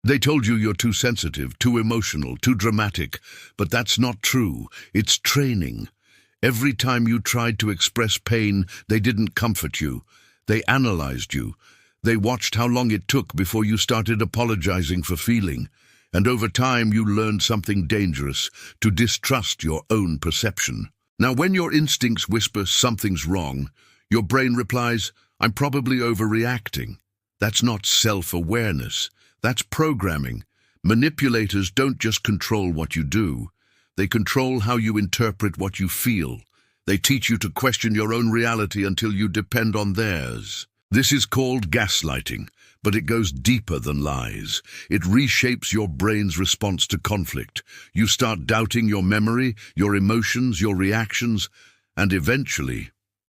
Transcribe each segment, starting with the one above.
They told you you're too sensitive, too emotional, too dramatic, but that's not true. It's training. Every time you tried to express pain, they didn't comfort you. They analyzed you. They watched how long it took before you started apologizing for feeling. And over time, you learned something dangerous, to distrust your own perception. Now, when your instincts whisper something's wrong, your brain replies, "I'm probably overreacting." That's not self-awareness. That's programming. Manipulators don't just control what you do. They control how you interpret what you feel. They teach you to question your own reality until you depend on theirs. This is called gaslighting, but it goes deeper than lies. It reshapes your brain's response to conflict. You start doubting your memory, your emotions, your reactions, and eventually,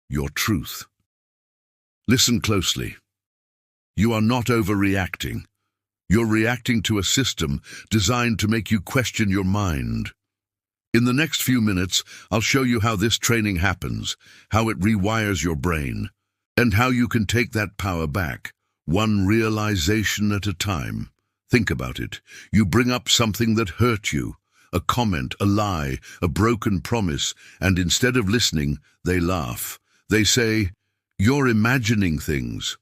your truth. Listen closely. You are not overreacting. You're reacting to a system designed to make you question your mind. In the next few minutes, I'll show you how this training happens, how it rewires your brain, and how you can take that power back, one realization at a time. Think about it. You bring up something that hurt you, a comment, a lie, a broken promise, and instead of listening, they laugh. They say, "You're imagining things.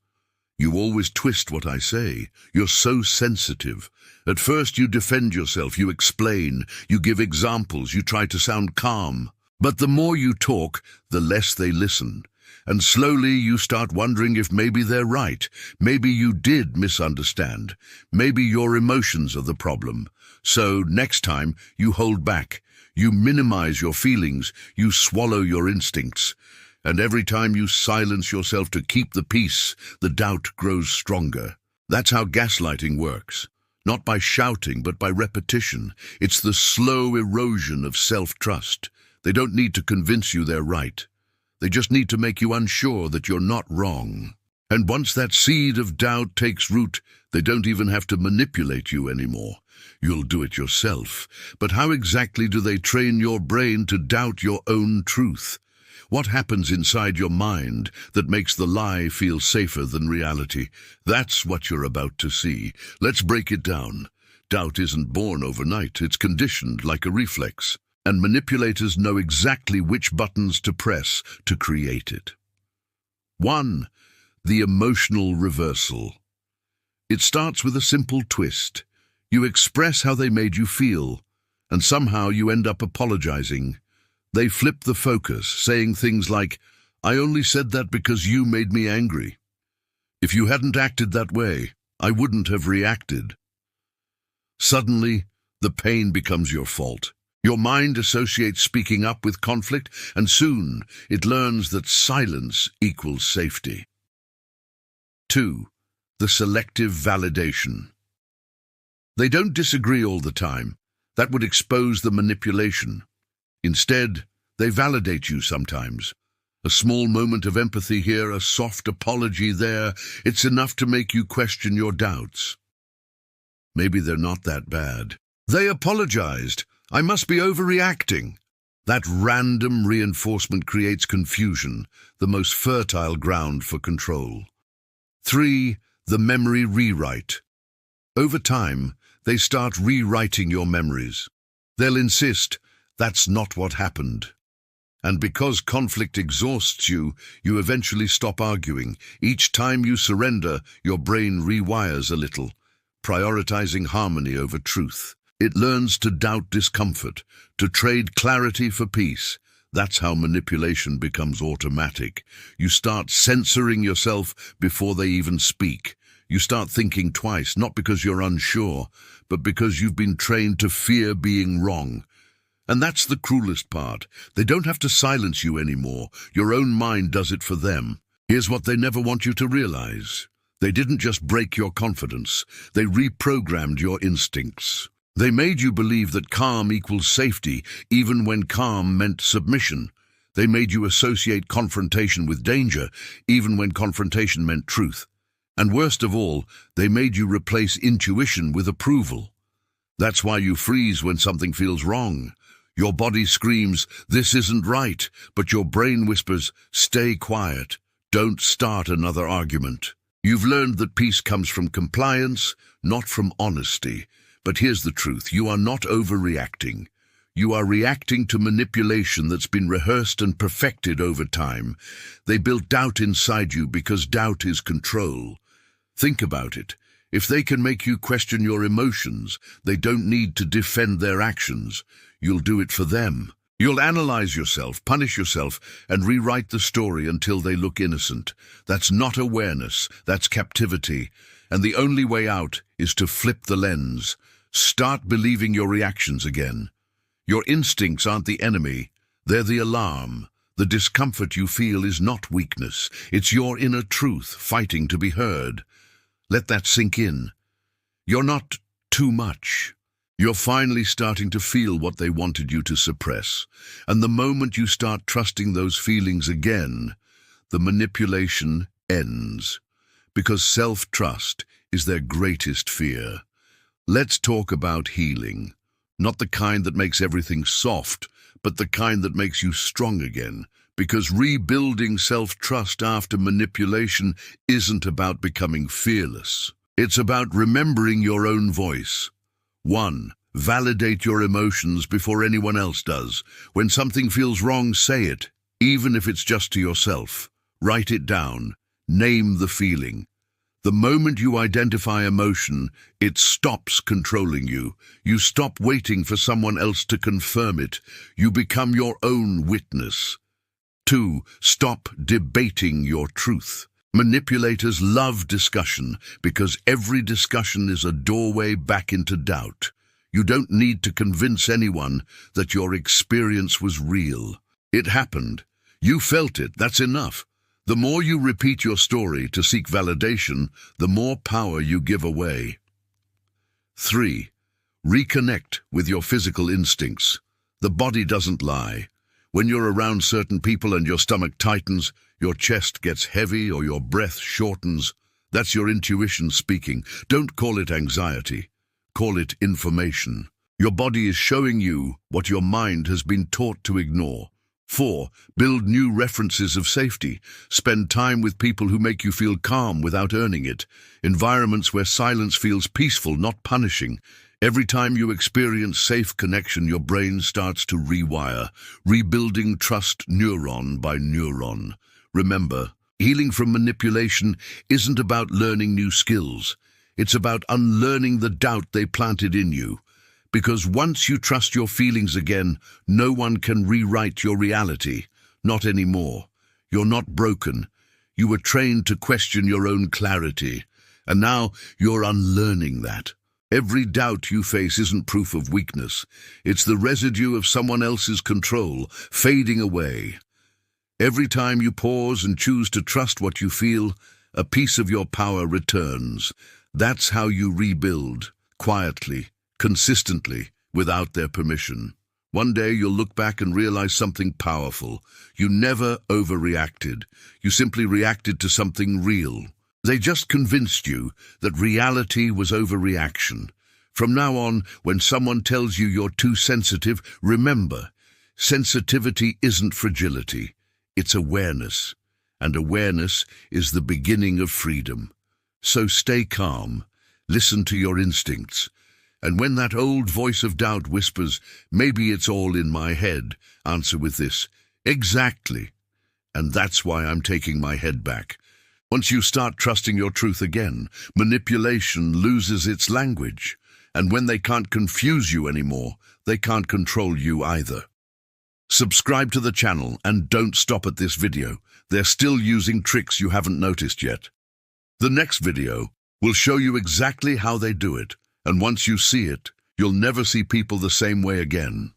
You always twist what I say. You're so sensitive." At first you defend yourself, you explain, you give examples, you try to sound calm. But the more you talk, the less they listen. And slowly you start wondering if maybe they're right. Maybe you did misunderstand. Maybe your emotions are the problem. So next time you hold back. You minimize your feelings. You swallow your instincts. And every time you silence yourself to keep the peace, the doubt grows stronger. That's how gaslighting works. Not by shouting, but by repetition. It's the slow erosion of self-trust. They don't need to convince you they're right. They just need to make you unsure that you're not wrong. And once that seed of doubt takes root, they don't even have to manipulate you anymore. You'll do it yourself. But how exactly do they train your brain to doubt your own truth? What happens inside your mind that makes the lie feel safer than reality? That's what you're about to see. Let's break it down. Doubt isn't born overnight. It's conditioned like a reflex. And manipulators know exactly which buttons to press to create it. 1. The emotional reversal. It starts with a simple twist. You express how they made you feel, and somehow you end up apologizing. They flip the focus, saying things like, "I only said that because you made me angry. If you hadn't acted that way, I wouldn't have reacted." Suddenly, the pain becomes your fault. Your mind associates speaking up with conflict, and soon it learns that silence equals safety. 2. The selective validation. They don't disagree all the time. That would expose the manipulation. Instead, they validate you sometimes. A small moment of empathy here, a soft apology there, it's enough to make you question your doubts. Maybe they're not that bad. They apologized. I must be overreacting. That random reinforcement creates confusion, the most fertile ground for control. 3. The memory rewrite. Over time, they start rewriting your memories. They'll insist, "That's not what happened." And because conflict exhausts you, you eventually stop arguing. Each time you surrender, your brain rewires a little, prioritizing harmony over truth. It learns to doubt discomfort, to trade clarity for peace. That's how manipulation becomes automatic. You start censoring yourself before they even speak. You start thinking twice, not because you're unsure, but because you've been trained to fear being wrong. And that's the cruelest part. They don't have to silence you anymore. Your own mind does it for them. Here's what they never want you to realize. They didn't just break your confidence. They reprogrammed your instincts. They made you believe that calm equals safety, even when calm meant submission. They made you associate confrontation with danger, even when confrontation meant truth. And worst of all, they made you replace intuition with approval. That's why you freeze when something feels wrong. Your body screams, "This isn't right," but your brain whispers, "Stay quiet. Don't start another argument." You've learned that peace comes from compliance, not from honesty. But here's the truth, you are not overreacting. You are reacting to manipulation that's been rehearsed and perfected over time. They built doubt inside you because doubt is control. Think about it. If they can make you question your emotions, they don't need to defend their actions. You'll do it for them. You'll analyze yourself, punish yourself, and rewrite the story until they look innocent. That's not awareness, that's captivity. And the only way out is to flip the lens. Start believing your reactions again. Your instincts aren't the enemy, they're the alarm. The discomfort you feel is not weakness, it's your inner truth fighting to be heard. Let that sink in. You're not too much. You're finally starting to feel what they wanted you to suppress. And the moment you start trusting those feelings again, the manipulation ends. Because self-trust is their greatest fear. Let's talk about healing. Not the kind that makes everything soft, but the kind that makes you strong again. Because rebuilding self-trust after manipulation isn't about becoming fearless. It's about remembering your own voice. 1. Validate your emotions before anyone else does. When something feels wrong, say it, even if it's just to yourself. Write it down. Name the feeling. The moment you identify emotion, it stops controlling you. You stop waiting for someone else to confirm it. You become your own witness. 2. Stop debating your truth. Manipulators love discussion because every discussion is a doorway back into doubt. You don't need to convince anyone that your experience was real. It happened. You felt it. That's enough. The more you repeat your story to seek validation, the more power you give away. 3. Reconnect with your physical instincts. The body doesn't lie. When you're around certain people and your stomach tightens, your chest gets heavy or your breath shortens, that's your intuition speaking. Don't call it anxiety. Call it information. Your body is showing you what your mind has been taught to ignore. 4. Build new references of safety. Spend time with people who make you feel calm without earning it. Environments where silence feels peaceful, not punishing. Every time you experience safe connection, your brain starts to rewire, rebuilding trust neuron by neuron. Remember, healing from manipulation isn't about learning new skills. It's about unlearning the doubt they planted in you. Because once you trust your feelings again, no one can rewrite your reality. Not anymore. You're not broken. You were trained to question your own clarity. And now you're unlearning that. Every doubt you face isn't proof of weakness. It's the residue of someone else's control, fading away. Every time you pause and choose to trust what you feel, a piece of your power returns. That's how you rebuild, quietly, consistently, without their permission. One day you'll look back and realize something powerful. You never overreacted. You simply reacted to something real. They just convinced you that reality was overreaction. From now on, when someone tells you you're too sensitive, remember, sensitivity isn't fragility. It's awareness. And awareness is the beginning of freedom. So stay calm. Listen to your instincts. And when that old voice of doubt whispers, maybe it's all in my head, answer with this, exactly. And that's why I'm taking my head back. Once you start trusting your truth again, manipulation loses its language. And when they can't confuse you anymore, they can't control you either. Subscribe to the channel and don't stop at this video. They're still using tricks you haven't noticed yet. The next video will show you exactly how they do it. And once you see it, you'll never see people the same way again.